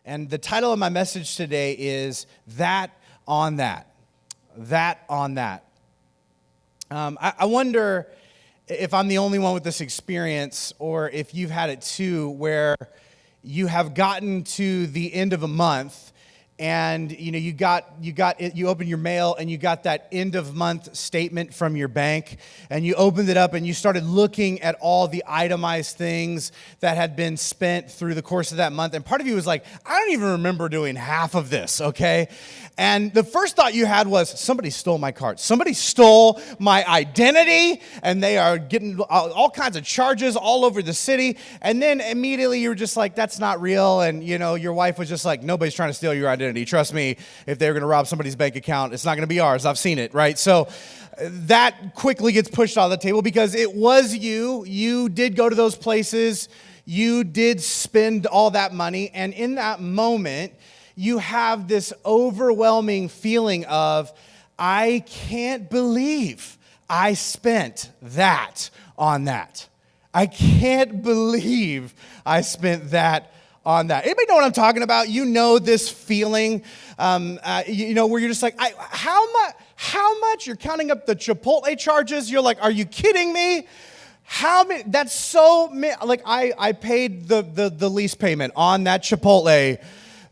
And the title of my message today is That on That. That on That. I wonder if I'm the only one with this experience, or if you've had it too, where you have gotten to the end of a month and you open your mail and you got that end of month statement from your bank, and you opened it up and you started looking at all the itemized things that had been spent through the course of that month. And part of you was like, I don't even remember doing half of this, okay? And the first thought you had was, somebody stole my card. Somebody stole my identity, and they are getting all kinds of charges all over the city. And then immediately you were just like, that's not real. And your wife was just like, nobody's trying to steal your identity. Trust me, if they're going to rob somebody's bank account, it's not going to be ours. I've seen it, right? So that quickly gets pushed off the table because it was you. You did go to those places. You did spend all that money. And in that moment, you have this overwhelming feeling of, I can't believe I spent that on that. I can't believe I spent that on that. Anybody know what I'm talking about? You know this feeling, where you're just like, how much? You're counting up the Chipotle charges. You're like, are you kidding me? How many? That's so like I paid the lease payment on that Chipotle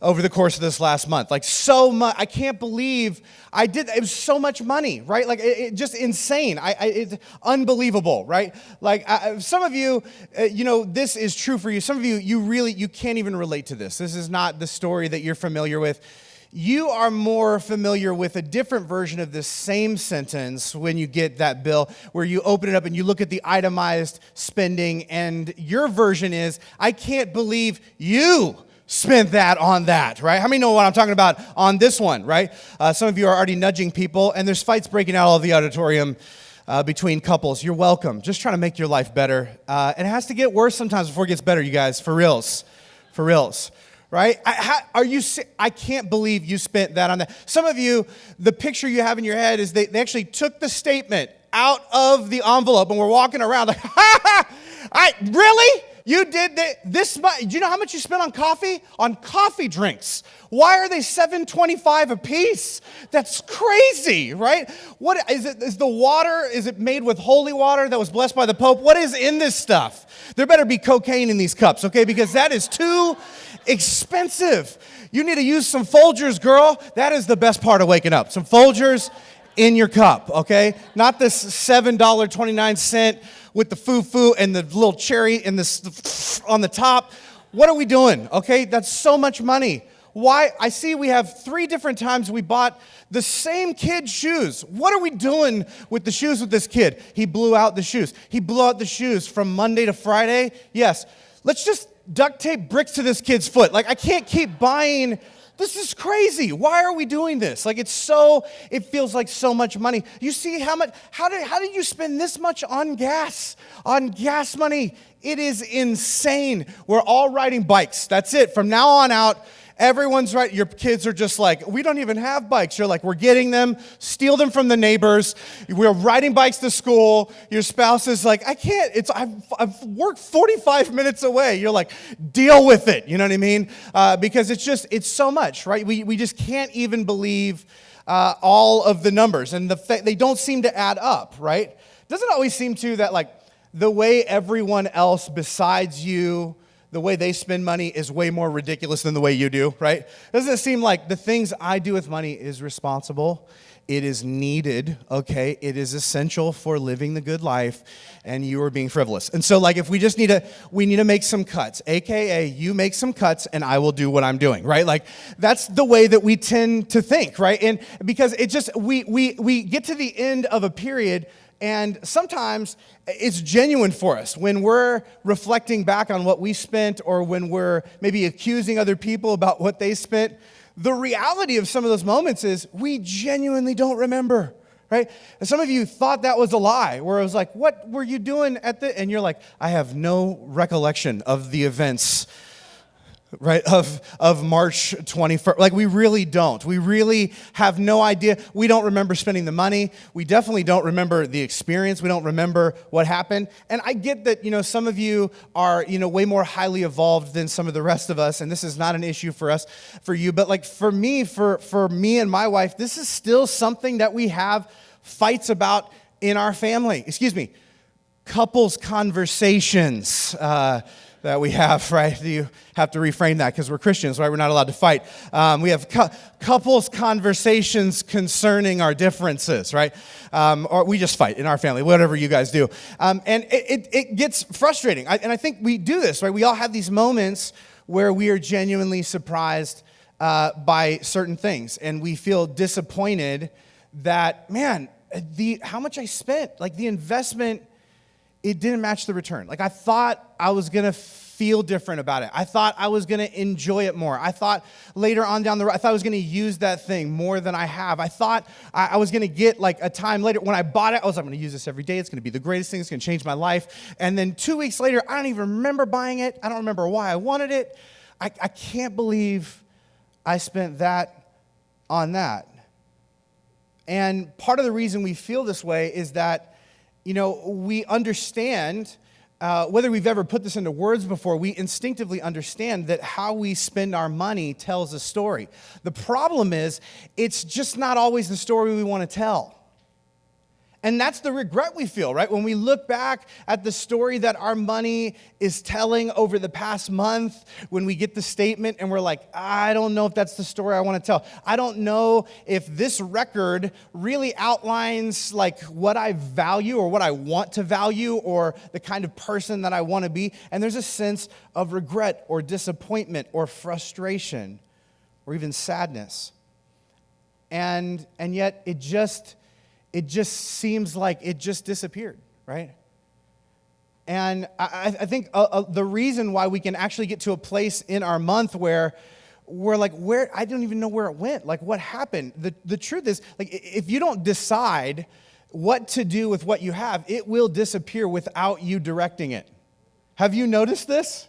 over the course of this last month. Like, so much. I can't believe I did. It was so much money, right? Like, it just insane. It's unbelievable, right? Like, some of you, this is true for you. Some of you, you can't even relate to this. This is not the story that you're familiar with. You are more familiar with a different version of this same sentence when you get that bill, where you open it up and you look at the itemized spending, and your version is, I can't believe you spent that on that, right? How many know what I'm talking about on this one, right? Some of you are already nudging people, and there's fights breaking out all over the auditorium between couples. You're welcome. Just trying to make your life better. And it has to get worse sometimes before it gets better, you guys, for reals. For reals. Right? I can't believe you spent that on that. Some of you, the picture you have in your head is they actually took the statement out of the envelope and we're walking around like, really? You did this much? Do you know how much you spent on coffee? On coffee drinks. Why are they $7.25 a piece? That's crazy, right? What is it? Is the water, is it made with holy water that was blessed by the Pope? What is in this stuff? There better be cocaine in these cups, okay? Because that is too expensive. You need to use some Folgers, girl. That is the best part of waking up. Some Folgers in your cup, okay? Not this $7.29 with the foo-foo and the little cherry and this on the top. What are we doing, okay? That's so much money. Why? I see we have 3 different times we bought the same kid's shoes. What are we doing with the shoes with this kid? He blew out the shoes. He blew out the shoes from Monday to Friday. Yes. Let's just duct tape bricks to this kid's foot. Like, I can't keep buying. This is crazy. Why are we doing this? Like, it feels like so much money. You see how did you spend this much on gas? On gas money? It is insane. We're all riding bikes. That's it. From now on out, everyone's right. Your kids are just like, we don't even have bikes. You're like, we're getting them, steal them from the neighbors. We're riding bikes to school. Your spouse is like, I can't. I've worked 45 minutes away. You're like, deal with it. You know what I mean? Because it's so much, right? We just can't even believe all of the numbers, and they don't seem to add up, right? Doesn't it always seem to that like the way everyone else besides you, the way they spend money is way more ridiculous than the way you do, right? Doesn't it seem like the things I do with money is responsible? It is needed, okay? It is essential for living the good life, and you are being frivolous. And so, like, if we need to make some cuts, AKA you make some cuts and I will do what I'm doing, right? Like, that's the way that we tend to think, right? And because it just, we get to the end of a period, and sometimes it's genuine for us when we're reflecting back on what we spent, or when we're maybe accusing other people about what they spent. The reality of some of those moments is we genuinely don't remember, right? And some of you thought that was a lie, where it was like, what were you doing and you're like, I have no recollection of the events right, of March 21st. Like, we really don't. We really have no idea. We don't remember spending the money. We definitely don't remember the experience. We don't remember what happened. And I get that, some of you are, way more highly evolved than some of the rest of us, and this is not an issue for you. But like for me and my wife, this is still something that we have fights about in our family. Couples conversations. That we have, right? You have to reframe that because we're Christians, right? We're not allowed to fight. We have couples conversations concerning our differences, right? Or we just fight in our family, whatever you guys do. And it gets frustrating. And I think we do this, right? We all have these moments where we are genuinely surprised by certain things. And we feel disappointed that, man, how much I spent, like the investment, it didn't match the return. Like, I thought I was going to feel different about it. I thought I was going to enjoy it more. I thought later on down the road, I thought I was going to use that thing more than I have. I thought I was going to get like a time later. When I bought it, I was like, I'm going to use this every day. It's going to be the greatest thing. It's going to change my life. And then 2 weeks later, I don't even remember buying it. I don't remember why I wanted it. I can't believe I spent that on that. And part of the reason we feel this way is that we understand, whether we've ever put this into words before, we instinctively understand that how we spend our money tells a story. The problem is, it's just not always the story we want to tell. And that's the regret we feel, right? When we look back at the story that our money is telling over the past month, when we get the statement and we're like, I don't know if that's the story I want to tell. I don't know if this record really outlines like what I value or what I want to value or the kind of person that I want to be. And there's a sense of regret or disappointment or frustration or even sadness. And yet it just seems like it just disappeared, right? And I think the reason why we can actually get to a place in our month where we're like, I don't even know where it went. Like, what happened? The truth is, like, if you don't decide what to do with what you have, it will disappear without you directing it. Have you noticed this?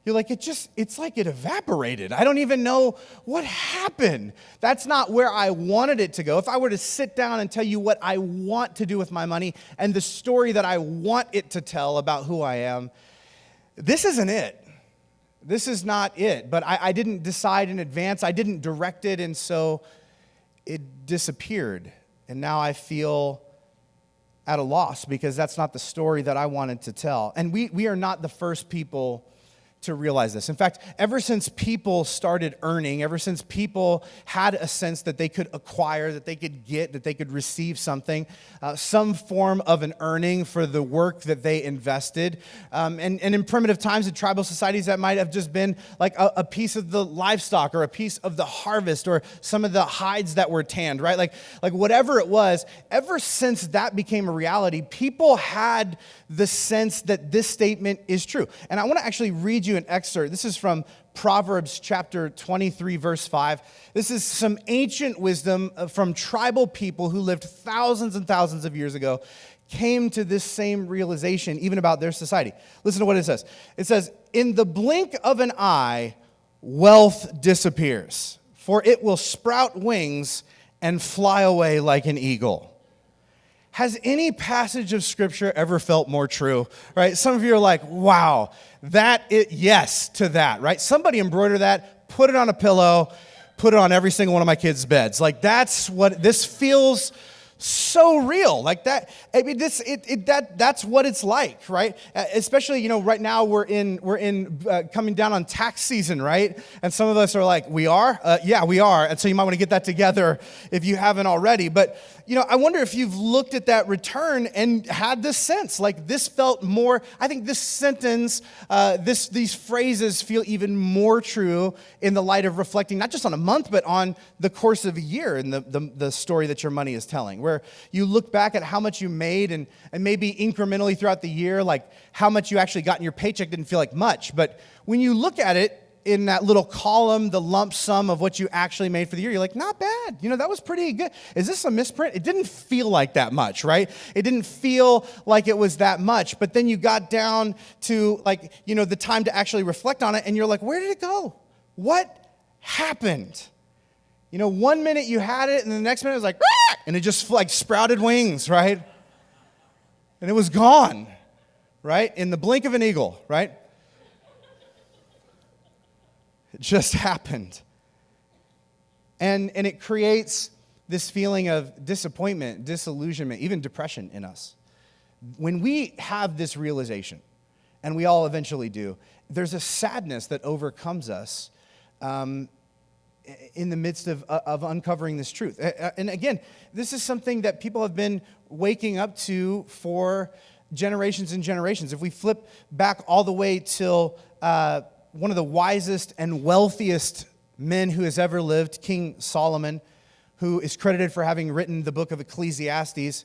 You're like, it's like it evaporated. I don't even know what happened. That's not where I wanted it to go. If I were to sit down and tell you what I want to do with my money and the story that I want it to tell about who I am, this isn't it. This is not it. But I didn't decide in advance. I didn't direct it, and so it disappeared. And now I feel at a loss because that's not the story that I wanted to tell. And we are not the first people to realize this. In fact, ever since people started earning, ever since people had a sense that they could acquire, that they could get, that they could receive something, some form of an earning for the work that they invested. And in primitive times, in tribal societies, that might have just been like a piece of the livestock or a piece of the harvest or some of the hides that were tanned, right? Like whatever it was, ever since that became a reality, people had the sense that this statement is true. And I want to actually read you an excerpt. This is from Proverbs chapter 23, verse 5. This is some ancient wisdom from tribal people who lived thousands and thousands of years ago, came to this same realization even about their society. Listen to what it says. It says, in the blink of an eye, wealth disappears, for it will sprout wings and fly away like an eagle. Has any passage of Scripture ever felt more true, right? Some of you are like, wow, yes to that, right? Somebody embroider that, put it on a pillow, put it on every single one of my kids' beds. Like, that's what, this feels so real. Like that, I mean, that's what it's like, right? Especially, right now we're in coming down on tax season, right? And some of us are like, we are? Yeah, we are. And so you might want to get that together if you haven't already. But, I wonder if you've looked at that return and had this sense, like this felt more, I think this sentence, these phrases feel even more true in the light of reflecting not just on a month, but on the course of a year and the story that your money is telling, where you look back at how much you made and maybe incrementally throughout the year, like how much you actually got in your paycheck didn't feel like much. But when you look at it, in that little column, the lump sum of what you actually made for the year, you're like, not bad. That was pretty good. Is this a misprint? It didn't feel like that much, right? It didn't feel like it was that much. But then you got down to the time to actually reflect on it, and you're like, where did it go? What happened? 1 minute you had it, and the next minute it was like, "Rah!" And it just sprouted wings, right? And it was gone, right? In the blink of an eagle, right? It just happened. And it creates this feeling of disappointment, disillusionment, even depression in us. When we have this realization, and we all eventually do, there's a sadness that overcomes us in the midst of uncovering this truth. And again, this is something that people have been waking up to for generations and generations. If we flip back all the way till one of the wisest and wealthiest men who has ever lived, King Solomon, who is credited for having written the book of Ecclesiastes,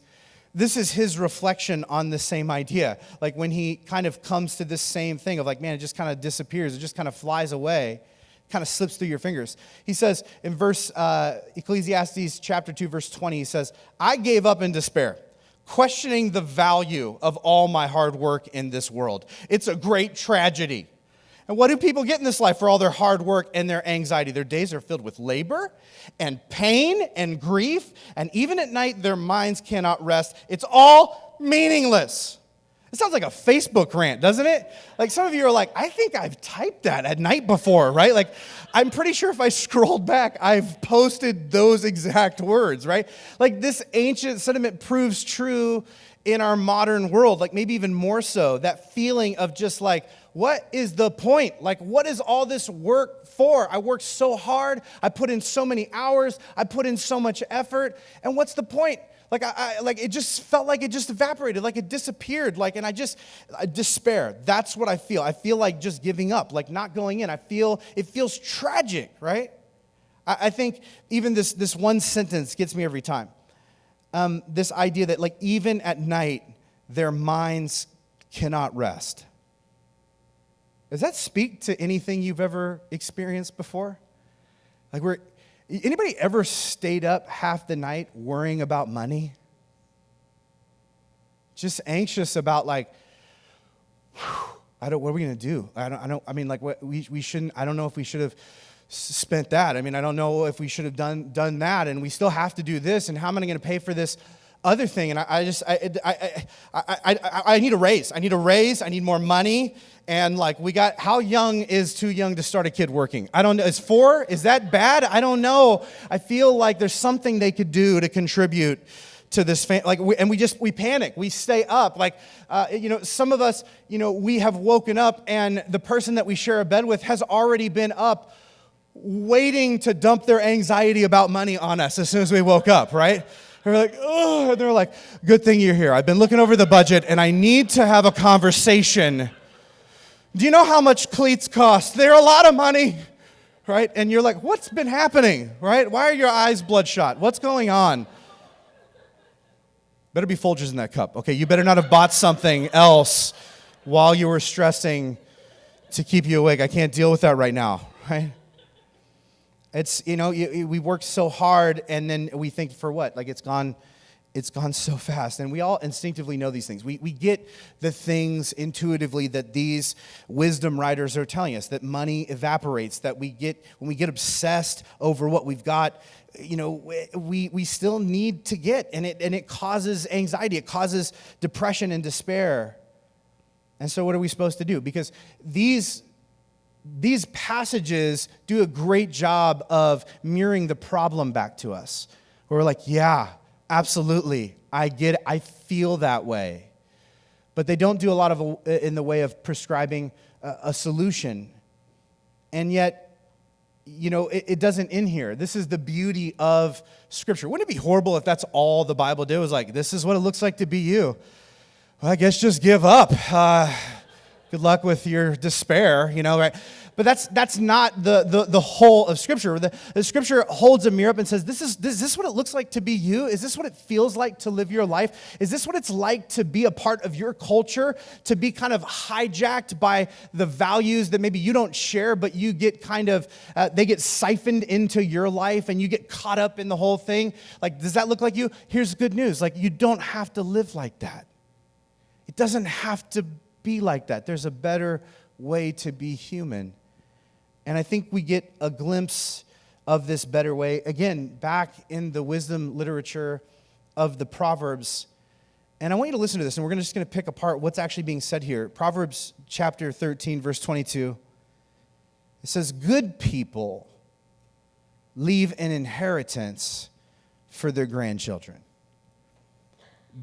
this is his reflection on the same idea. When he kind of comes to this same thing of man, it just kind of disappears. It just kind of flies away, kind of slips through your fingers. He says in Ecclesiastes chapter 2, verse 20, he says, I gave up in despair, questioning the value of all my hard work in this world. It's a great tragedy. And what do people get in this life for all their hard work and their anxiety? Their days are filled with labor and pain and grief, and even at night, their minds cannot rest. It's all meaningless. It sounds like a Facebook rant, doesn't it? Some of you are like, I think I've typed that at night before, right? I'm pretty sure if I scrolled back, I've posted those exact words, right? This ancient sentiment proves true in our modern world, maybe even more so. That feeling of just what is the point? What is all this work for? I worked so hard. I put in so many hours. I put in so much effort. And what's the point? It just felt like it just evaporated, it disappeared, and I despair. That's what I feel. I feel like just giving up, not going in. It feels tragic, right? I think even this one sentence gets me every time. This idea that even at night, their minds cannot rest. Does that speak to anything you've ever experienced before? Anybody ever stayed up half the night worrying about money? Just anxious about what are we going to do? We shouldn't, I don't know if we should have spent that. I don't know if we should have done that, and we still have to do this, and how am I going to pay for this other thing? And I need a raise. I need a raise. I need more money. And how young is too young to start a kid working? I don't know. Is 4? Is that bad? I don't know. I feel like there's something they could do to contribute to this. And we panic. We stay up. Some of us, we have woken up, and the person that we share a bed with has already been up, waiting to dump their anxiety about money on us as soon as we woke up, right? They're like, oh, and they're like, good thing you're here. I've been looking over the budget, and I need to have a conversation. Do you know how much cleats cost? They're a lot of money, right? And you're like, what's been happening, right? Why are your eyes bloodshot? What's going on? Better be Folgers in that cup. Okay, you better not have bought something else while you were stressing to keep you awake. I can't deal with that right now, right? It's, we work so hard, and then we think, for what? It's gone so fast. And we all instinctively know these things. We get the things intuitively that these wisdom writers are telling us, that money evaporates, that when we get obsessed over what we've got, we still need to get, and it causes anxiety, it causes depression and despair. And so what are we supposed to do? Because these passages do a great job of mirroring the problem back to us. We're like, yeah, absolutely, I get it, I feel that way. But they don't do a lot in the way of prescribing a solution. And yet, it doesn't end here. This is the beauty of Scripture. Wouldn't it be horrible if that's all the Bible did? Was this is what it looks like to be you. Well, I guess just give up. Good luck with your despair, right? But that's not the whole of Scripture. The Scripture holds a mirror up and says, is this what it looks like to be you? Is this what it feels like to live your life? Is this what it's like to be a part of your culture, to be kind of hijacked by the values that maybe you don't share, but you get they get siphoned into your life and you get caught up in the whole thing? Like, does that look like you? Here's good news. Like, you don't have to live like that. It doesn't have to be like that. There's a better way to be human. And I think we get a glimpse of this better way, again, back in the wisdom literature of the Proverbs. And I want you to listen to this, and we're just going to pick apart what's actually being said here. Proverbs chapter 13, verse 22. It says, good people leave an inheritance for their grandchildren,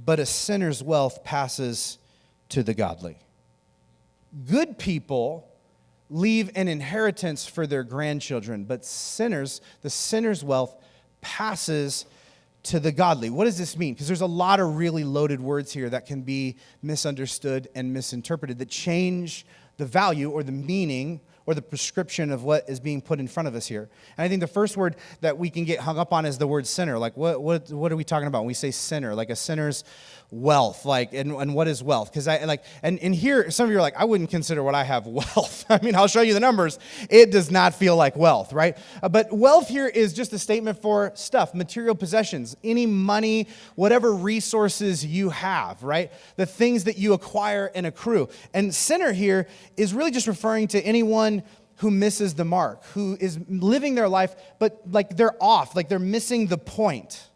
but a sinner's wealth passes to the godly. Good people leave an inheritance for their grandchildren, but the sinner's wealth passes to the godly. What does this mean? Because there's a lot of really loaded words here that can be misunderstood and misinterpreted that change the value or the meaning or the prescription of what is being put in front of us here. And I think the first word that we can get hung up on is the word sinner. Like, what are we talking about when we say sinner? Like a sinner's wealth. Like, and what is wealth? Because and here, some of you are like, I wouldn't consider what I have wealth. I mean, I'll show you the numbers. It does not feel like wealth, right? But wealth here is just a statement for stuff, material possessions, any money, whatever resources you have, right? The things that you acquire and accrue. And sinner here is really just referring to anyone who misses the mark, who is living their life, but like they're off, like they're missing the point.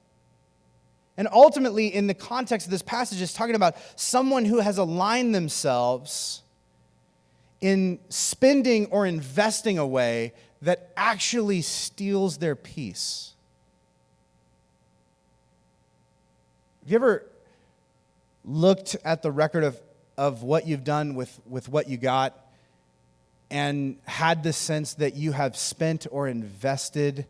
And ultimately, in the context of this passage, it's talking about someone who has aligned themselves in spending or investing a way that actually steals their peace. Have you ever looked at the record of what you've done with what you got and had the sense that you have spent or invested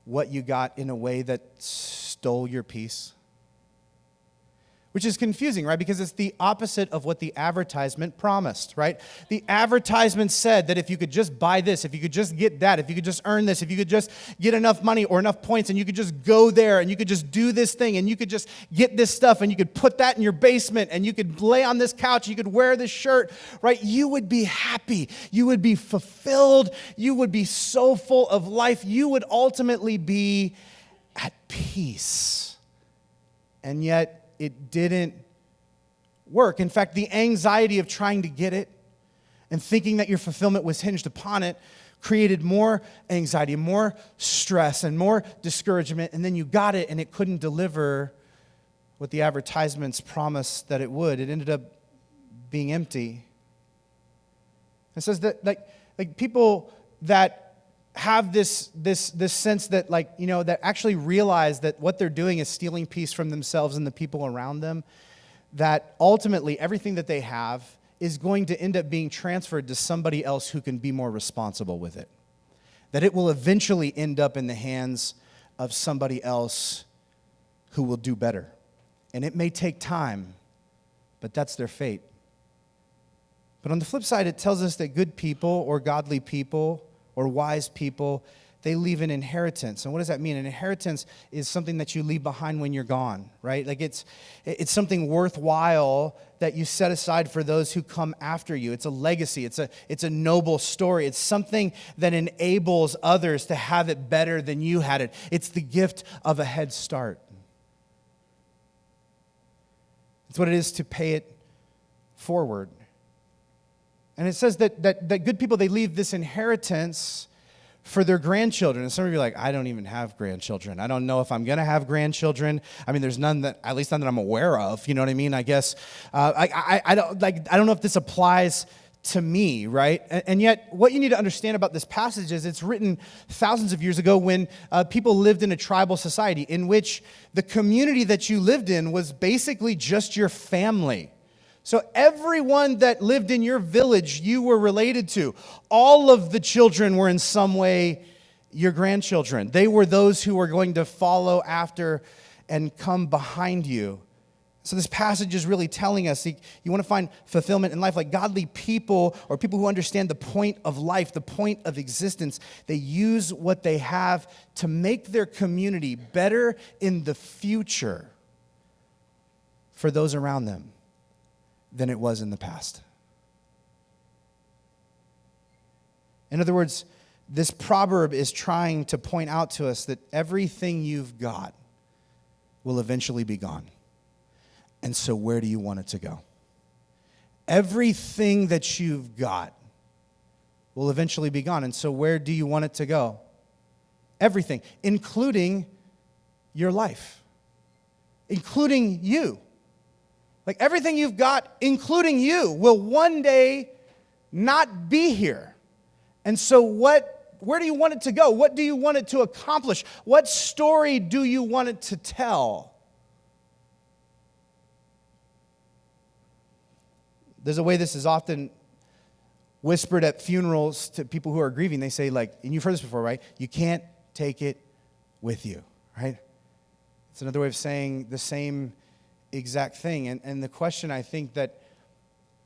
what you got in a way that stole your peace? Which is confusing, right? Because it's the opposite of what the advertisement promised, right? The advertisement said that if you could just buy this, if you could just get that, if you could just earn this, if you could just get enough money or enough points, and you could just go there, and you could just do this thing, and you could just get this stuff, and you could put that in your basement, and you could lay on this couch, you could wear this shirt, right? You would be happy. You would be fulfilled. You would be so full of life. You would ultimately be at peace. And yet, it didn't work. In fact, the anxiety of trying to get it and thinking that your fulfillment was hinged upon it created more anxiety, more stress, and more discouragement. And then you got it, and it couldn't deliver what the advertisements promised that it would. It ended up being empty. It says that like people that have this sense that that actually realize that what they're doing is stealing peace from themselves and the people around them, that ultimately everything that they have is going to end up being transferred to somebody else who can be more responsible with it. That it will eventually end up in the hands of somebody else who will do better. And it may take time, but that's their fate. But on the flip side, it tells us that good people or godly people or wise people, they leave an inheritance. And what does that mean? An inheritance is something that you leave behind when you're gone, right? Like it's something worthwhile that you set aside for those who come after you. It's a legacy. It's a noble story. It's something that enables others to have it better than you had it. It's the gift of a head start. It's what it is to pay it forward. And it says that good people, they leave this inheritance for their grandchildren. And some of you are like, I don't even have grandchildren. I don't know if I'm going to have grandchildren. I mean, there's none that, at least none that I'm aware of. You know what I mean? I guess I don't know if this applies to me, right? And yet, what you need to understand about this passage is it's written thousands of years ago when people lived in a tribal society in which the community that you lived in was basically just your family. So everyone that lived in your village, you were related to. All of the children were in some way your grandchildren. They were those who were going to follow after and come behind you. So this passage is really telling us you want to find fulfillment in life, like godly people or people who understand the point of life, the point of existence. They use what they have to make their community better in the future for those around them than it was in the past. In other words, this proverb is trying to point out to us that everything you've got will eventually be gone. And so where do you want it to go? Everything that you've got will eventually be gone. And so where do you want it to go? Everything, including your life, including you. Like everything you've got, including you, will one day not be here. And so where do you want it to go? What do you want it to accomplish? What story do you want it to tell? There's a way this is often whispered at funerals to people who are grieving. They say, like, and you've heard this before, right? You can't take it with you, right? It's another way of saying the same exact thing. And the question I think that,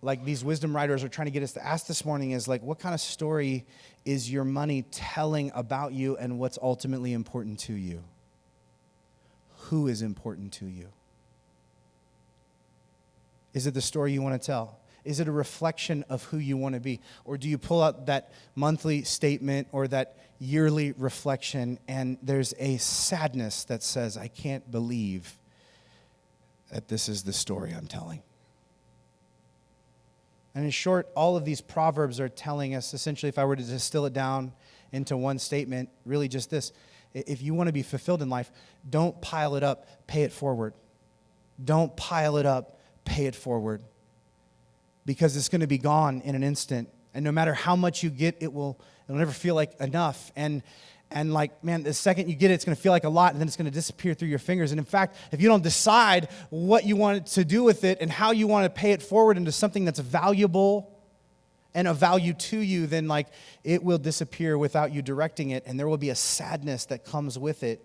like, these wisdom writers are trying to get us to ask this morning is, like, what kind of story is your money telling about you and what's ultimately important to you? Who is important to you? Is it the story you want to tell? Is it a reflection of who you want to be? Or do you pull out that monthly statement or that yearly reflection and there's a sadness that says, I can't believe that this is the story I'm telling? And in short, all of these proverbs are telling us, essentially, if I were to distill it down into one statement, really just this. If you want to be fulfilled in life, don't pile it up, pay it forward. Don't pile it up, pay it forward. Because it's going to be gone in an instant. And no matter how much you get, it'll never feel like enough. And like, man, the second you get it, it's going to feel like a lot, and then it's going to disappear through your fingers. And in fact, if you don't decide what you want to do with it and how you want to pay it forward into something that's valuable and of value to you, then like it will disappear without you directing it, and there will be a sadness that comes with it.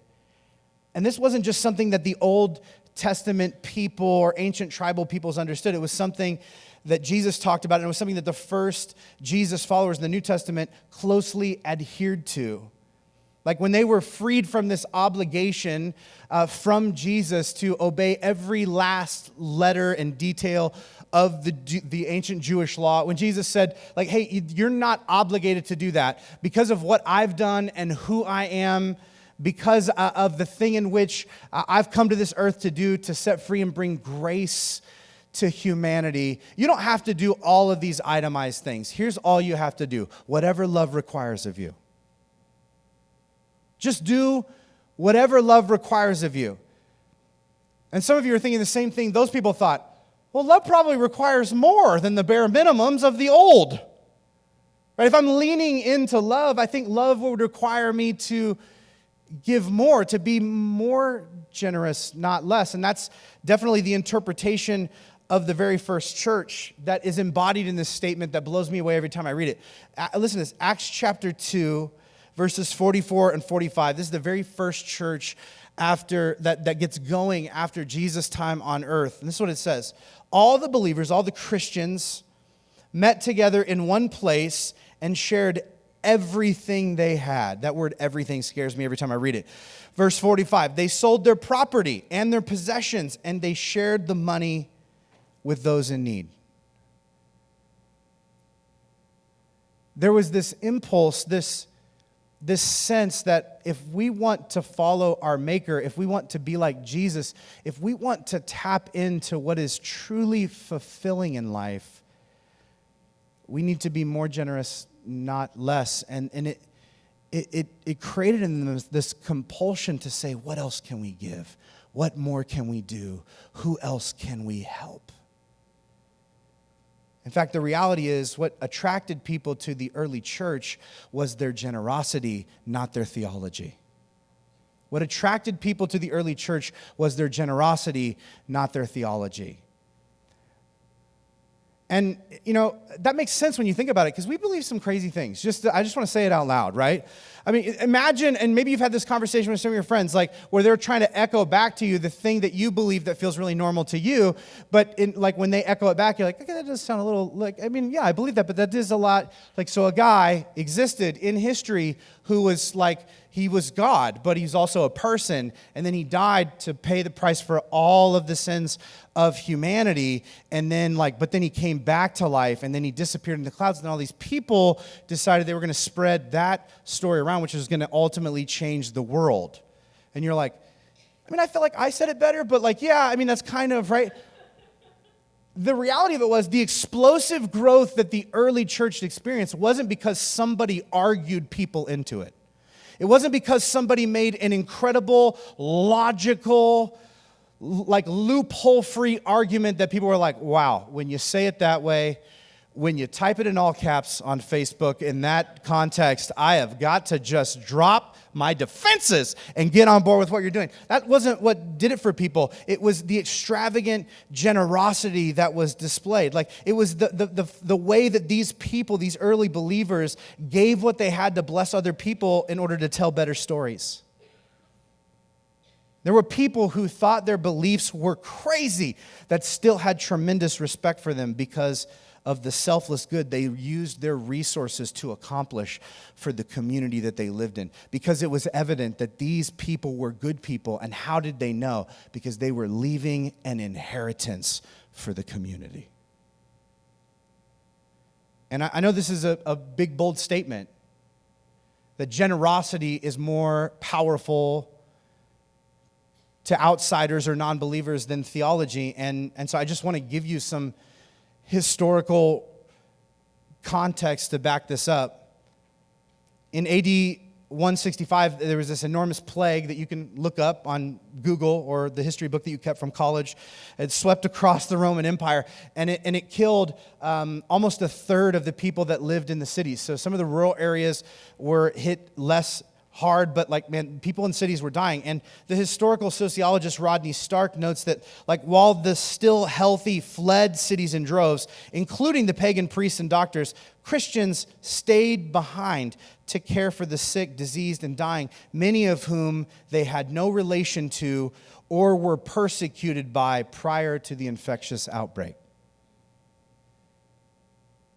And this wasn't just something that the Old Testament people or ancient tribal peoples understood. It was something that Jesus talked about, and it was something that the first Jesus followers in the New Testament closely adhered to. Like when they were freed from this obligation from Jesus to obey every last letter and detail of the ancient Jewish law, when Jesus said, like, hey, you're not obligated to do that because of what I've done and who I am, because of the thing in which I've come to this earth to do, to set free and bring grace to humanity. You don't have to do all of these itemized things. Here's all you have to do: whatever love requires of you. Just do whatever love requires of you. And some of you are thinking the same thing those people thought. Well, love probably requires more than the bare minimums of the old. Right? If I'm leaning into love, I think love would require me to give more, to be more generous, not less. And that's definitely the interpretation of the very first church that is embodied in this statement that blows me away every time I read it. Listen to this, Acts chapter 2, verses 44 and 45. This is the very first church after that gets going after Jesus' time on earth. And this is what it says. All the believers, all the Christians met together in one place and shared everything they had. That word everything scares me every time I read it. Verse 45, they sold their property and their possessions, and they shared the money with those in need. There was this impulse, this sense that if we want to follow our Maker, if we want to be like Jesus, if we want to tap into what is truly fulfilling in life, we need to be more generous, not less. And it created in them this compulsion to say, what else can we give? What more can we do? Who else can we help? In fact, the reality is what attracted people to the early church was their generosity, not their theology. What attracted people to the early church was their generosity, not their theology. And, you know, that makes sense when you think about it, because we believe some crazy things. I just want to say it out loud, right? I mean, imagine, and maybe you've had this conversation with some of your friends, like where they're trying to echo back to you the thing that you believe that feels really normal to you, but like when they echo it back, you're like, okay, that does sound a little like, I mean, yeah, I believe that, but that is a lot. Like, so a guy existed in history who was like, he was God, but he's also a person, and then he died to pay the price for all of the sins of humanity, and then but then he came back to life, and then he disappeared in the clouds, and all these people decided they were going to spread that story around, which is going to ultimately change the world. And you're like, I mean, I feel like I said it better, but yeah, I mean, that's kind of right. The reality of it was the explosive growth that the early church experienced wasn't because somebody argued people into it. It wasn't because somebody made an incredible, logical, loophole-free argument that people were like, wow, when you say it that way, when you type it in all caps on Facebook in that context, I have got to just drop my defenses and get on board with what you're doing. That wasn't what did it for people. It was the extravagant generosity that was displayed. It was the way that these people, these early believers, gave what they had to bless other people in order to tell better stories. There were people who thought their beliefs were crazy that still had tremendous respect for them because of the selfless good they used their resources to accomplish for the community that they lived in. Because it was evident that these people were good people. And how did they know? Because they were leaving an inheritance for the community. And I know this is a big, bold statement, that generosity is more powerful to outsiders or non-believers than theology. And so I just want to give you some historical context to back this up. In AD 165, there was this enormous plague that you can look up on Google or the history book that you kept from college. It swept across the Roman Empire, and it killed almost a third of the people that lived in the cities. So some of the rural areas were hit less hard, but people in cities were dying. And the historical sociologist Rodney Stark notes that while the still healthy fled cities in droves, including the pagan priests and doctors, Christians stayed behind to care for the sick, diseased, and dying, many of whom they had no relation to or were persecuted by prior to the infectious outbreak.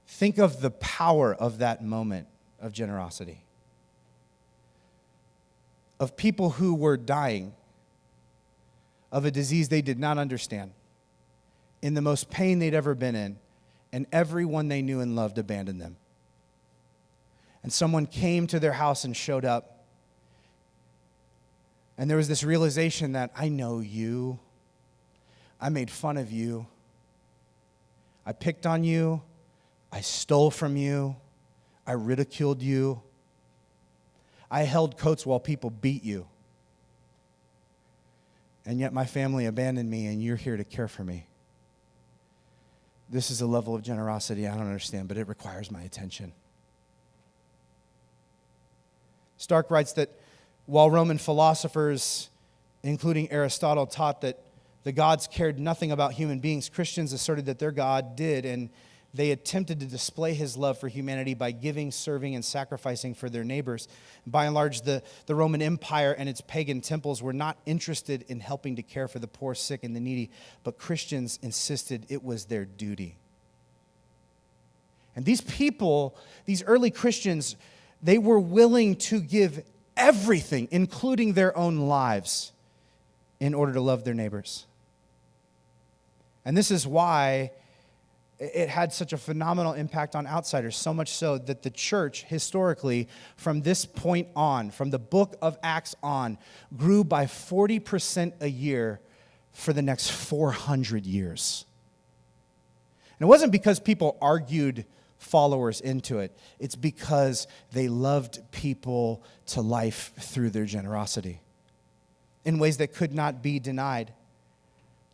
Think of the power of that moment of generosity. Of people who were dying of a disease they did not understand, in the most pain they'd ever been in, and everyone they knew and loved abandoned them. And someone came to their house and showed up, and there was this realization that I know you, I made fun of you, I picked on you, I stole from you, I ridiculed you, I held coats while people beat you. And yet my family abandoned me, and you're here to care for me. This is a level of generosity I don't understand, but it requires my attention. Stark writes that while Roman philosophers, including Aristotle, taught that the gods cared nothing about human beings, Christians asserted that their God did, and they attempted to display his love for humanity by giving, serving, and sacrificing for their neighbors. By and large, the Roman Empire and its pagan temples were not interested in helping to care for the poor, sick, and the needy, but Christians insisted it was their duty. And these people, these early Christians, they were willing to give everything, including their own lives, in order to love their neighbors. And this is why it had such a phenomenal impact on outsiders, so much so that the church, historically, from this point on, from the book of Acts on, grew by 40% a year for the next 400 years. And it wasn't because people argued followers into it. It's because they loved people to life through their generosity in ways that could not be denied.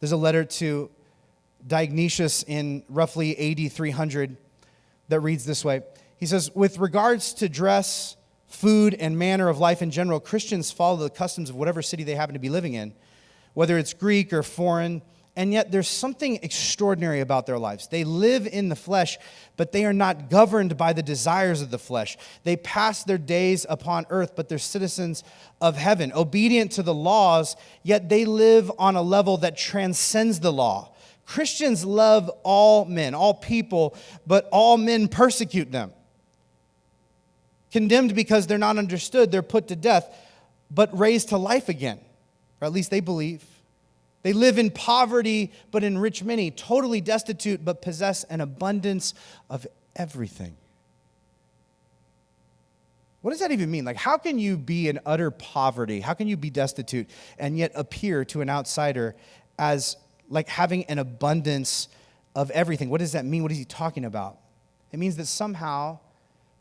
There's a letter to Dionysius in roughly AD 300 that reads this way. He says, with regards to dress, food, and manner of life in general, Christians follow the customs of whatever city they happen to be living in, whether it's Greek or foreign, And yet there's something extraordinary about their lives. They live in the flesh, but they are not governed by the desires of the flesh. They pass their days upon earth, but they're citizens of heaven, obedient to the laws, yet they live on a level that transcends the law. Christians love all men, all people, but all men persecute them. Condemned because they're not understood, they're put to death, but raised to life again, or at least they believe. They live in poverty, but enrich many, totally destitute, but possess an abundance of everything. What does that even mean? Like, how can you be in utter poverty? How can you be destitute and yet appear to an outsider as like having an abundance of everything? What does that mean? What is he talking about? It means that somehow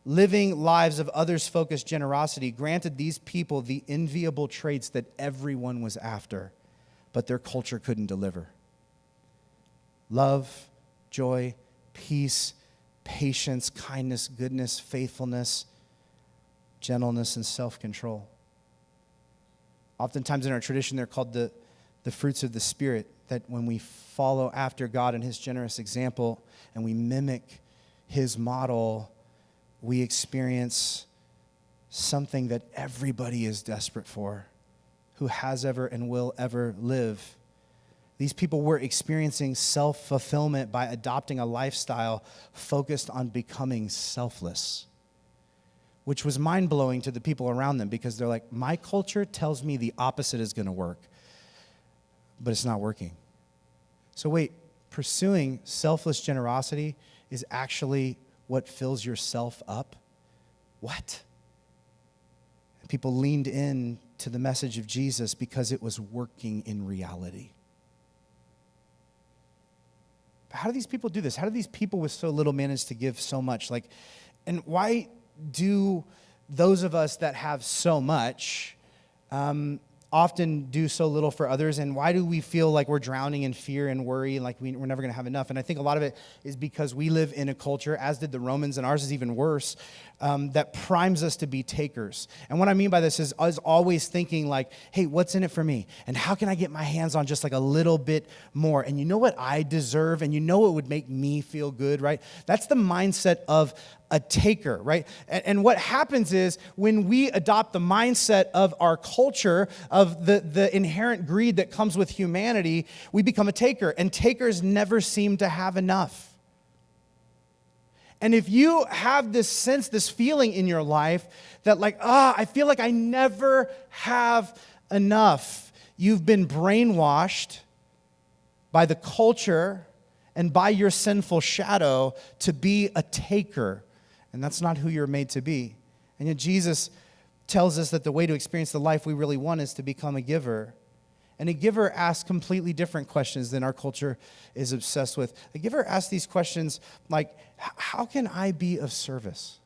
living lives of others-focused generosity granted these people the enviable traits that everyone was after, but their culture couldn't deliver. Love, joy, peace, patience, kindness, goodness, faithfulness, gentleness, and self-control. Oftentimes in our tradition, they're called the fruits of the Spirit, that when we follow after God and his generous example and we mimic his model, we experience something that everybody is desperate for, who has ever and will ever live. These people were experiencing self-fulfillment by adopting a lifestyle focused on becoming selfless, which was mind-blowing to the people around them because they're like, my culture tells me the opposite is going to work, but it's not working. So wait, pursuing selfless generosity is actually what fills yourself up? What? And people leaned in to the message of Jesus because it was working in reality. But how do these people do this? How do these people with so little manage to give so much? And why do those of us that have so much often do so little for others? And why do we feel like we're drowning in fear and worry, and like we're never going to have enough? And I think a lot of it is because we live in a culture, as did the Romans, and ours is even worse, that primes us to be takers. And what I mean by this is us always thinking like, hey, what's in it for me? And how can I get my hands on just like a little bit more? And you know what I deserve? And you know what would make me feel good, right? That's the mindset of a taker, right? And what happens is when we adopt the mindset of our culture, of the inherent greed that comes with humanity, we become a taker. And takers never seem to have enough. And if you have this sense, this feeling in your life that like, I feel like I never have enough, you've been brainwashed by the culture and by your sinful shadow to be a taker. And that's not who you're made to be. And yet Jesus tells us that the way to experience the life we really want is to become a giver. And a giver asks completely different questions than our culture is obsessed with. A giver asks these questions like, how can I be of service?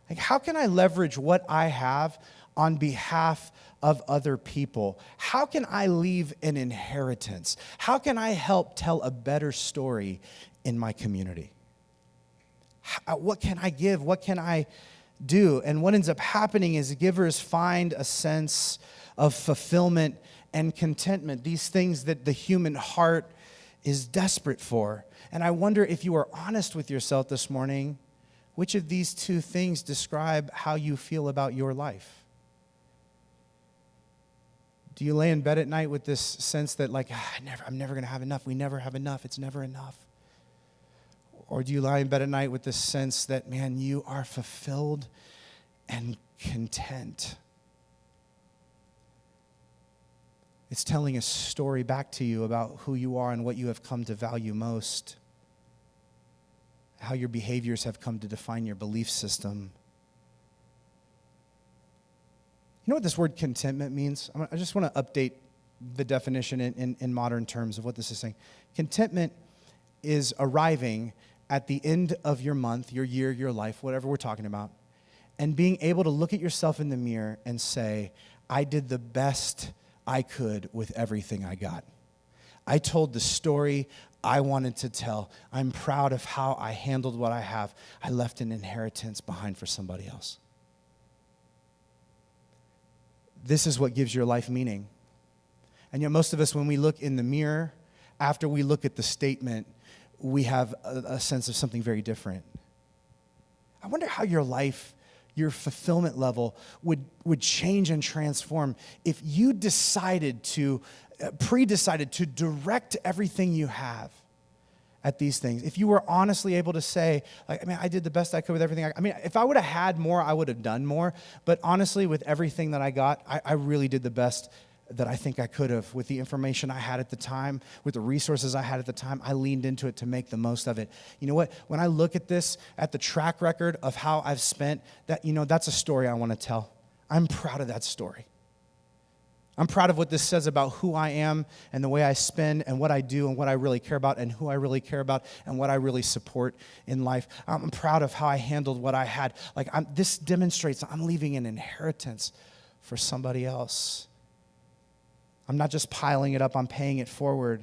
Like, how can I leverage what I have on behalf of other people? How can I leave an inheritance? How can I help tell a better story in my community? What can I give? What can I do? And what ends up happening is givers find a sense of fulfillment and contentment, these things that the human heart is desperate for. And I wonder if you are honest with yourself this morning, which of these two things describe how you feel about your life? Do you lay in bed at night with this sense that like, I'm never going to have enough. We never have enough. It's never enough. Or do you lie in bed at night with this sense that, man, you are fulfilled and content? It's telling a story back to you about who you are and what you have come to value most, how your behaviors have come to define your belief system. You know what this word contentment means? I just want to update the definition in modern terms of what this is saying. Contentment is arriving at the end of your month, your year, your life, whatever we're talking about, and being able to look at yourself in the mirror and say, I did the best I could with everything I got. I told the story I wanted to tell. I'm proud of how I handled what I have. I left an inheritance behind for somebody else. This is what gives your life meaning. And yet most of us, when we look in the mirror, after we look at the statement, we have a sense of something very different. I wonder how your life, your fulfillment level would change and transform if you decided to, pre-decided to direct everything you have at these things. If you were honestly able to say, like, I mean, I did the best I could with everything. I mean, if I would have had more, I would have done more. But honestly, with everything that I got, I really did the best that I think I could have with the information I had at the time, with the resources I had at the time. I leaned into it to make the most of it. You know what? When I look at this, at the track record of how I've spent, that, that's a story I want to tell. I'm proud of that story. I'm proud of what this says about who I am and the way I spend and what I do and what I really care about and who I really care about and what I really support in life. I'm proud of how I handled what I had. Like, this demonstrates I'm leaving an inheritance for somebody else. I'm not just piling it up, I'm paying it forward.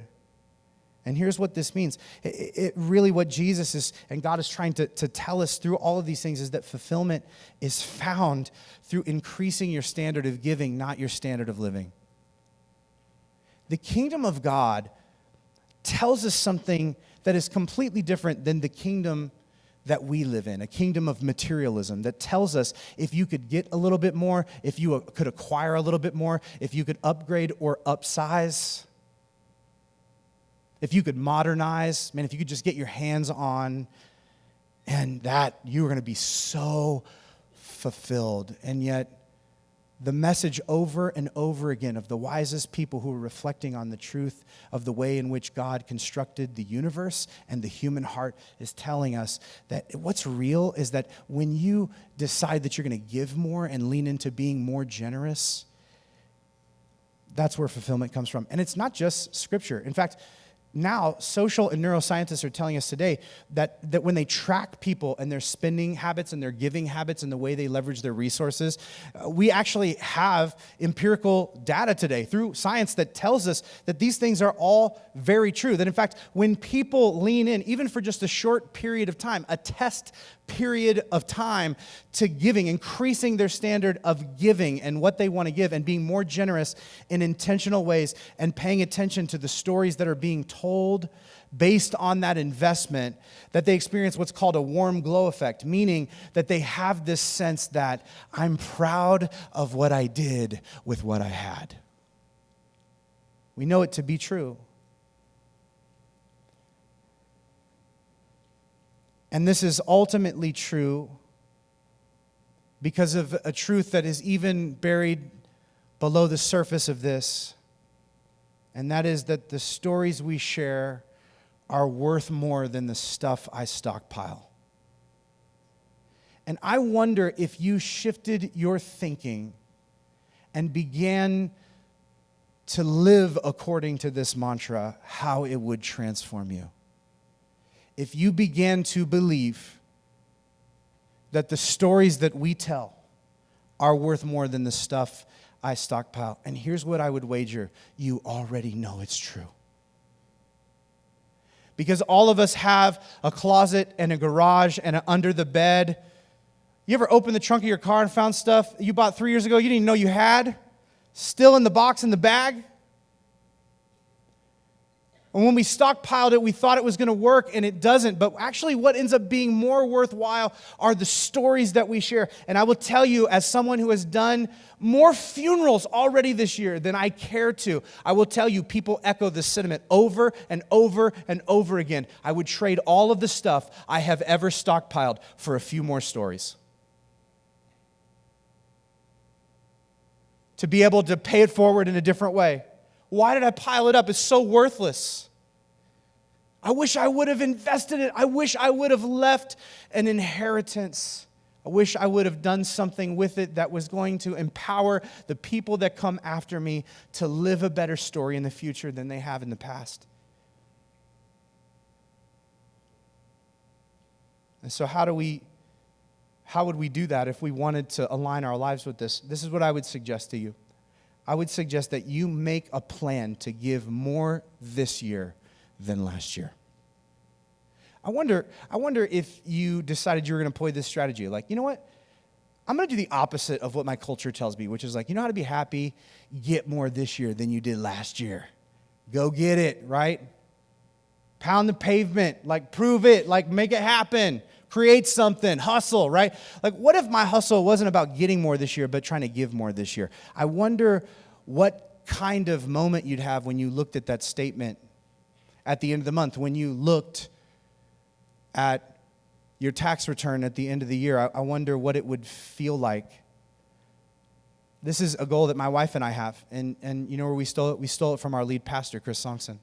And here's what this means. It really what Jesus is and God is trying to tell us through all of these things is that fulfillment is found through increasing your standard of giving, not your standard of living. The kingdom of God tells us something that is completely different than the kingdom that we live in, a kingdom of materialism that tells us if you could get a little bit more, if you could acquire a little bit more, if you could upgrade or upsize, if you could modernize, man, if you could just get your hands on, and that you were going to be so fulfilled. And yet, the message over and over again of the wisest people who are reflecting on the truth of the way in which God constructed the universe and the human heart is telling us that what's real is that when you decide that you're going to give more and lean into being more generous, that's where fulfillment comes from. And it's not just Scripture. In fact, now, social and neuroscientists are telling us today that when they track people and their spending habits and their giving habits and the way they leverage their resources, we actually have empirical data today through science that tells us that these things are all very true. That in fact, when people lean in, even for just a short period of time, a test period of time to giving, increasing their standard of giving and what they want to give and being more generous in intentional ways and paying attention to the stories that are being told based on that investment, that they experience what's called a warm glow effect, meaning that they have this sense that I'm proud of what I did with what I had. We know it to be true. And this is ultimately true because of a truth that is even buried below the surface of this, and that is that the stories we share are worth more than the stuff I stockpile. And I wonder if you shifted your thinking and began to live according to this mantra, how it would transform you. If you began to believe that the stories that we tell are worth more than the stuff I stockpile. And here's what I would wager, you already know it's true. Because all of us have a closet and a garage and an under the bed. You ever opened the trunk of your car and found stuff you bought 3 years ago you didn't even know you had? Still in the box in the bag? And when we stockpiled it, we thought it was going to work, and it doesn't. But actually, what ends up being more worthwhile are the stories that we share. And I will tell you, as someone who has done more funerals already this year than I care to, I will tell you, people echo this sentiment over and over and over again. I would trade all of the stuff I have ever stockpiled for a few more stories. To be able to pay it forward in a different way. Why did I pile it up? It's so worthless. I wish I would have invested it. I wish I would have left an inheritance. I wish I would have done something with it that was going to empower the people that come after me to live a better story in the future than they have in the past. And so how would we do that if we wanted to align our lives with this? This is what I would suggest to you. I would suggest that you make a plan to give more this year than last year. I wonder if you decided you were going to employ this strategy. Like, you know what? I'm going to do the opposite of what my culture tells me, which is like, you know how to be happy? Get more this year than you did last year. Go get it, right? Pound the pavement, like prove it, like make it happen. Create something, hustle, right? Like what if my hustle wasn't about getting more this year, but trying to give more this year? I wonder what kind of moment you'd have when you looked at that statement at the end of the month, when you looked at your tax return at the end of the year. I wonder what it would feel like. This is a goal that my wife and I have. And you know where we stole it? We stole it from our lead pastor, Chris Songson,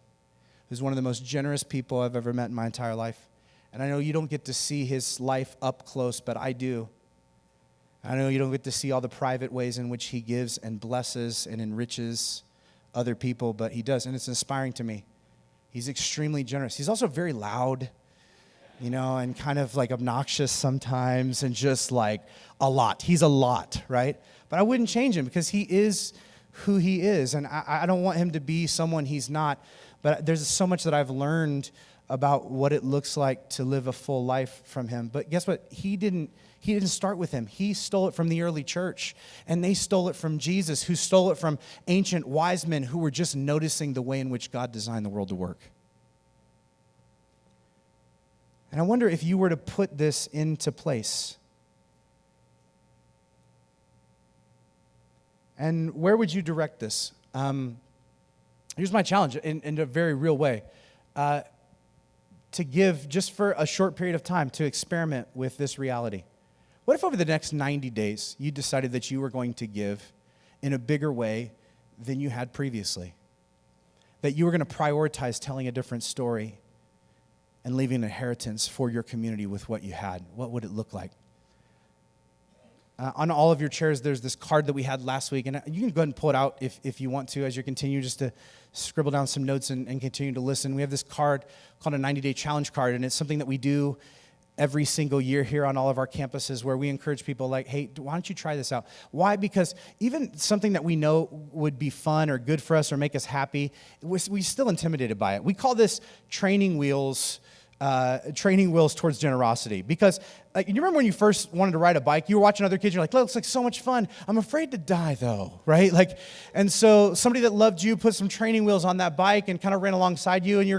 who's one of the most generous people I've ever met in my entire life. And I know you don't get to see his life up close, but I do. I know you don't get to see all the private ways in which he gives and blesses and enriches other people, but he does, and it's inspiring to me. He's extremely generous. He's also very loud, you know, and kind of like obnoxious sometimes and just like a lot. He's a lot, right? But I wouldn't change him because he is who he is, and I don't want him to be someone he's not. But there's so much that I've learned about what it looks like to live a full life from him. But guess what? He didn't start with him. He stole it from the early church, and they stole it from Jesus, who stole it from ancient wise men who were just noticing the way in which God designed the world to work. And I wonder if you were to put this into place, and where would you direct this? Here's my challenge in a very real way. To give just for a short period of time to experiment with this reality. What if over the next 90 days you decided that you were going to give in a bigger way than you had previously? That you were going to prioritize telling a different story and leaving an inheritance for your community with what you had? What would it look like? On all of your chairs, there's this card that we had last week, and you can go ahead and pull it out if you want to as you continue just to scribble down some notes and continue to listen. We have this card called a 90-day challenge card, and it's something that we do every single year here on all of our campuses where we encourage people like, hey, why don't you try this out? Why? Because even something that we know would be fun or good for us or make us happy, we're still intimidated by it. We call this training wheels towards generosity. Because like, you remember when you first wanted to ride a bike, you were watching other kids, you're like, that looks like so much fun. I'm afraid to die though, right? Like, and so somebody that loved you put some training wheels on that bike and kind of ran alongside you, and you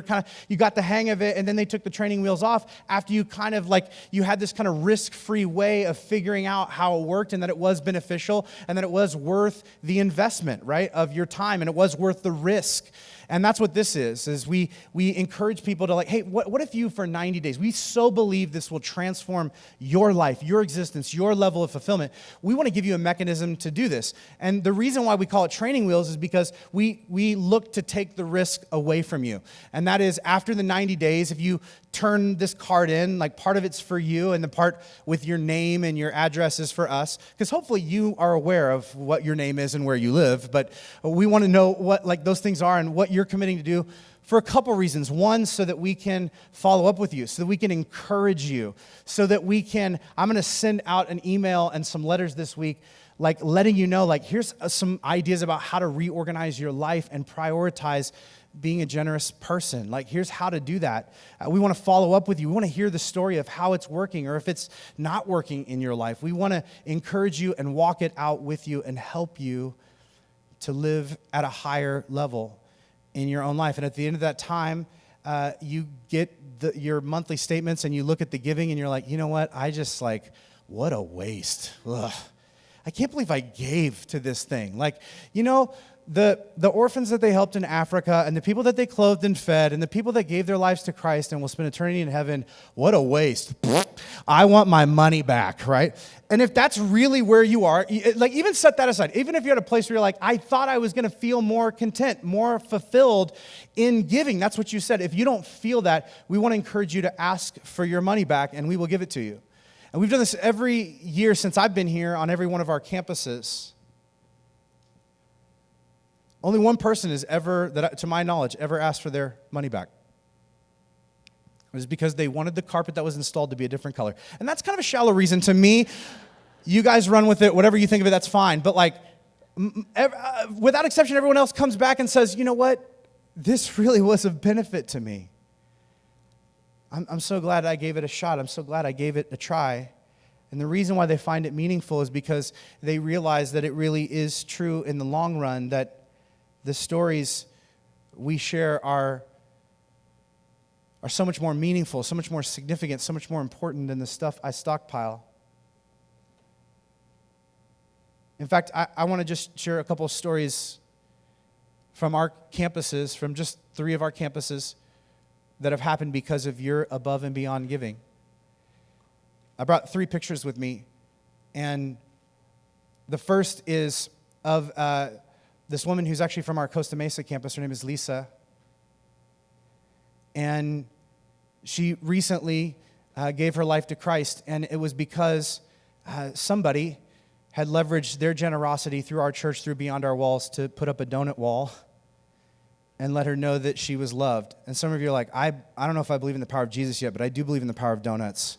got the hang of it, and then they took the training wheels off after you kind of like, you had this kind of risk-free way of figuring out how it worked and that it was beneficial and that it was worth the investment, right, of your time, and it was worth the risk. And that's what this is we encourage people to like, hey, what if you for 90 days, we so believe this will transform your life, your existence, your level of fulfillment. We want to give you a mechanism to do this. And the reason why we call it training wheels is because we look to take the risk away from you. And that is after the 90 days, if you turn this card in, like part of it's for you and the part with your name and your address is for us, because hopefully you are aware of what your name is and where you live, but we want to know what like those things are and what you're committing to do for a couple reasons. One, so that we can follow up with you, so that we can encourage you, so that I'm going to send out an email and some letters this week, like letting you know, like here's some ideas about how to reorganize your life and prioritize being a generous person. Like, here's how to do that. We want to follow up with you. We want to hear the story of how it's working or if it's not working in your life. We want to encourage you and walk it out with you and help you to live at a higher level in your own life. And at the end of that time, you get your monthly statements and you look at the giving and you're like, you know what? What a waste. Ugh. I can't believe I gave to this thing. Like, you know, the orphans that they helped in Africa and the people that they clothed and fed and the people that gave their lives to Christ and will spend eternity in heaven, what a waste. I want my money back, right? And if that's really where you are, like even set that aside. Even if you're at a place where you're like, I thought I was going to feel more content, more fulfilled in giving. That's what you said. If you don't feel that, we want to encourage you to ask for your money back and we will give it to you. And we've done this every year since I've been here on every one of our campuses. Only one person has ever, to my knowledge, ever asked for their money back. It was because they wanted the carpet that was installed to be a different color. And that's kind of a shallow reason to me. You guys run with it, whatever you think of it, that's fine. But like, without exception, everyone else comes back and says, you know what? This really was of benefit to me. I'm so glad I gave it a shot. I'm so glad I gave it a try. And the reason why they find it meaningful is because they realize that it really is true in the long run, that the stories we share are so much more meaningful, so much more significant, so much more important than the stuff I stockpile. In fact, I want to just share a couple of stories from our campuses, from just 3 of our campuses that have happened because of your above and beyond giving. I brought 3 pictures with me, and the first is of this woman who's actually from our Costa Mesa campus. Her name is Lisa, and she recently gave her life to Christ, and it was because somebody had leveraged their generosity through our church, through Beyond Our Walls, to put up a donut wall and let her know that she was loved. And some of you are like, I don't know if I believe in the power of Jesus yet, but I do believe in the power of donuts.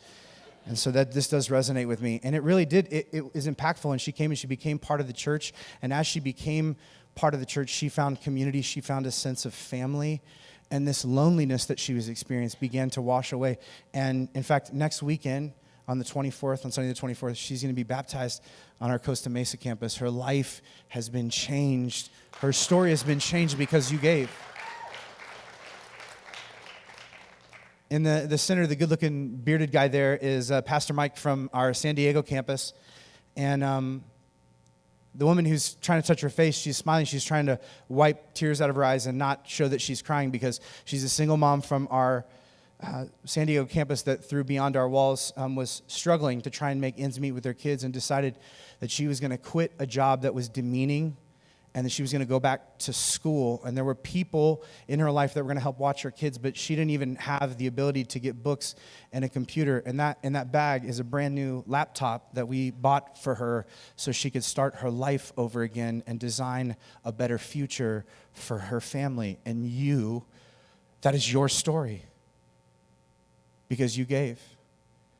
And so that this does resonate with me. And it really did. It is impactful. And she came and she became part of the church. And as she became part of the church, she found community. She found a sense of family. And this loneliness that she was experiencing began to wash away. And in fact, next weekend, on the 24th, on Sunday the 24th, she's going to be baptized on our Costa Mesa campus. Her life has been changed. Her story has been changed because you gave. In the center, the good-looking bearded guy there is Pastor Mike from our San Diego campus. And the woman who's trying to touch her face, she's smiling. She's trying to wipe tears out of her eyes and not show that she's crying, because she's a single mom from our San Diego campus that through Beyond Our Walls was struggling to try and make ends meet with her kids, and decided that she was going to quit a job that was demeaning and that she was going to go back to school. And there were people in her life that were going to help watch her kids, but she didn't even have the ability to get books and a computer. And that in that bag is a brand new laptop that we bought for her so she could start her life over again and design a better future for her family. And that is your story, because you gave.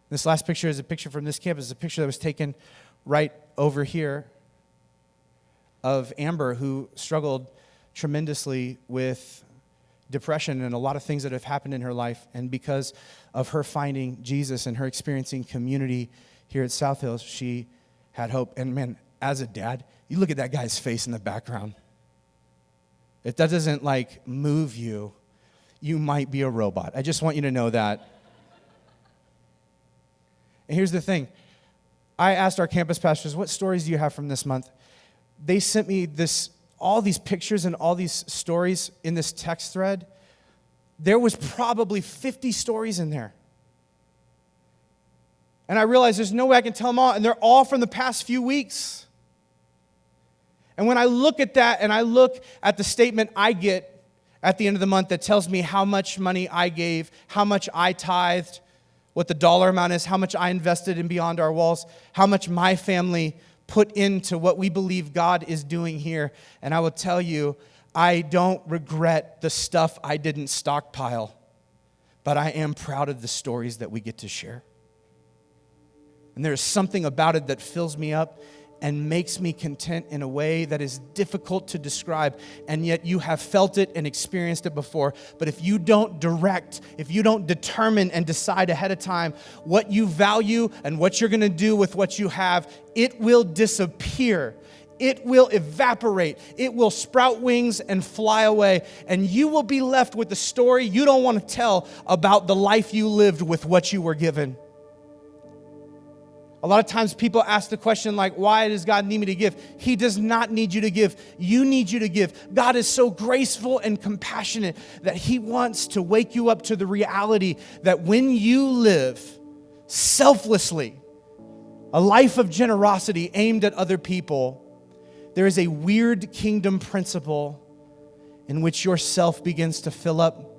This last picture is a picture from this campus. It's a picture that was taken right over here of Amber, who struggled tremendously with depression and a lot of things that have happened in her life. And because of her finding Jesus and her experiencing community here at South Hills, she had hope. And man, as a dad, you look at that guy's face in the background. If that doesn't move you, you might be a robot. I just want you to know that. And here's the thing. I asked our campus pastors, what stories do you have from this month? They sent me all these pictures and all these stories in this text thread. There was probably 50 stories in there. And I realized there's no way I can tell them all, and they're all from the past few weeks. And when I look at that and I look at the statement I get at the end of the month that tells me how much money I gave, how much I tithed, what the dollar amount is, how much I invested in Beyond Our Walls, how much my family put into what we believe God is doing here. And I will tell you, I don't regret the stuff I didn't stockpile, but I am proud of the stories that we get to share. And there's something about it that fills me up and makes me content in a way that is difficult to describe, and yet you have felt it and experienced it before. But if you don't if you don't determine and decide ahead of time what you value and what you're going to do with what you have, it will disappear. It will evaporate. It will sprout wings and fly away, and you will be left with the story you don't want to tell about the life you lived with what you were given. A lot of times people ask the question why does God need me to give? He does not need you to give. You need you to give. God is so graceful and compassionate that He wants to wake you up to the reality that when you live selflessly, a life of generosity aimed at other people, there is a weird kingdom principle in which yourself begins to fill up,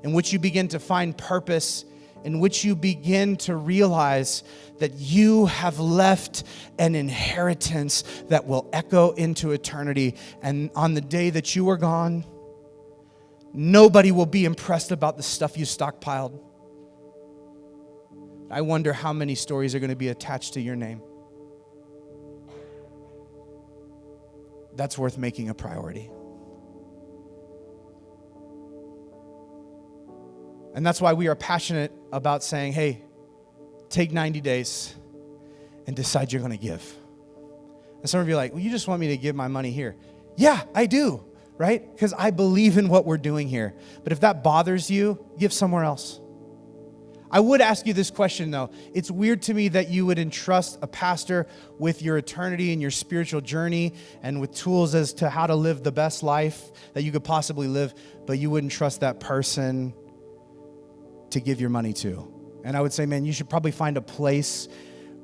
in which you begin to find purpose, in which you begin to realize that you have left an inheritance that will echo into eternity. And on the day that you are gone, nobody will be impressed about the stuff you stockpiled. I wonder how many stories are going to be attached to your name. That's worth making a priority. And that's why we are passionate about saying, hey, take 90 days and decide you're going to give. And some of you are like, well, you just want me to give my money here. Yeah, I do, right? Because I believe in what we're doing here. But if that bothers you, give somewhere else. I would ask you this question, though. It's weird to me that you would entrust a pastor with your eternity and your spiritual journey and with tools as to how to live the best life that you could possibly live, but you wouldn't trust that person to give your money to. And I would say, man, you should probably find a place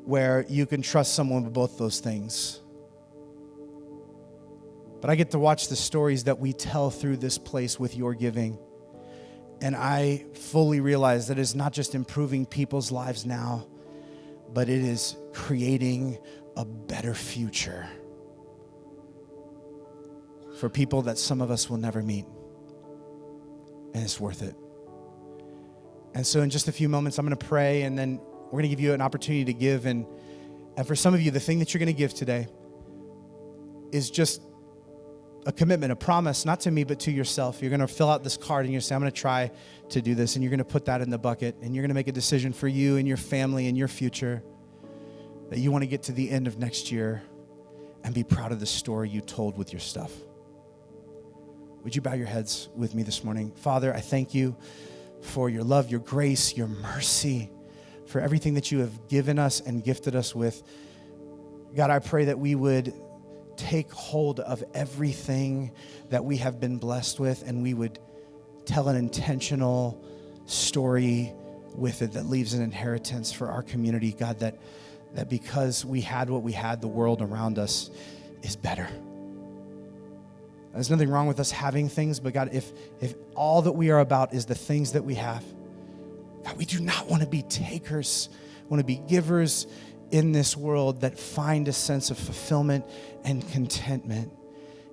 where you can trust someone with both those things. But I get to watch the stories that we tell through this place with your giving. And I fully realize that it's not just improving people's lives now, but it is creating a better future for people that some of us will never meet. And it's worth it. And so in just a few moments, I'm going to pray, and then we're going to give you an opportunity to give. And for some of you, the thing that you're going to give today is just a commitment, a promise, not to me, but to yourself. You're going to fill out this card and you're going to say, I'm going to try to do this. And you're going to put that in the bucket. And you're going to make a decision for you and your family and your future that you want to get to the end of next year and be proud of the story you told with your stuff. Would you bow your heads with me this morning? Father, I thank you for your love, your grace, your mercy, for everything that you have given us and gifted us with. God, I pray that we would take hold of everything that we have been blessed with, and we would tell an intentional story with it that leaves an inheritance for our community, God, that because we had what we had, the world around us is better. There's nothing wrong with us having things, but God, if all that we are about is the things that we have, God, we do not want to be takers. We want to be givers in this world that find a sense of fulfillment and contentment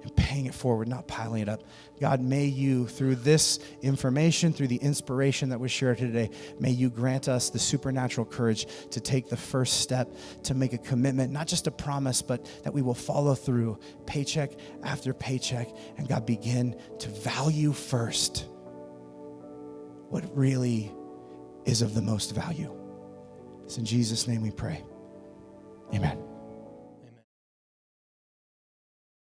and paying it forward, not piling it up. God, may you, through this information, through the inspiration that was shared today, may you grant us the supernatural courage to take the first step, to make a commitment, not just a promise, but that we will follow through paycheck after paycheck, and God, begin to value first what really is of the most value. It's in Jesus' name we pray.